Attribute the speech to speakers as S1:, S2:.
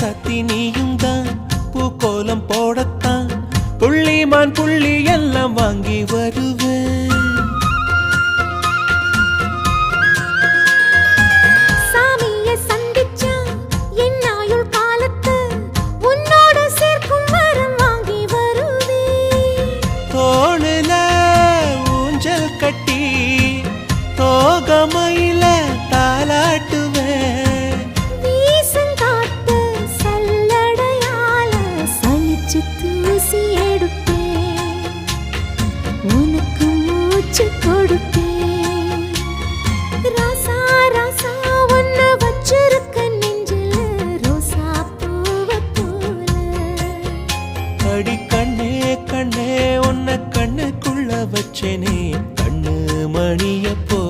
S1: ராசாத்தி நீயும் தான் பூக்கோலம் போடத்தான் புள்ளிமான் புள்ளி எல்லாம் வாங்கி வருவேன்.
S2: சாமிய சந்திச்சா என் ஆயுள் காலத்து உன்னோடு சேர்க்கும் வரம் வாங்கி வருவேன்.
S1: தோளுல ஊஞ்சல் கட்டி தோகமையில தாலாட்டுவேன்.
S2: வீசங்காத்து சல்லடையால சலிச்சு தூசி எடுப்பேன். உனக்கு மூச்சு கொடுப்பேன். ராசா ராசா ஒன்னு வச்சிருக்க நெஞ்சில ரோசா பூவ போல.
S1: அடி கண்ணே கண்ணே உன்னை கண்ணுக்குள்ள வச்சேனே கண்ணு மணிய போ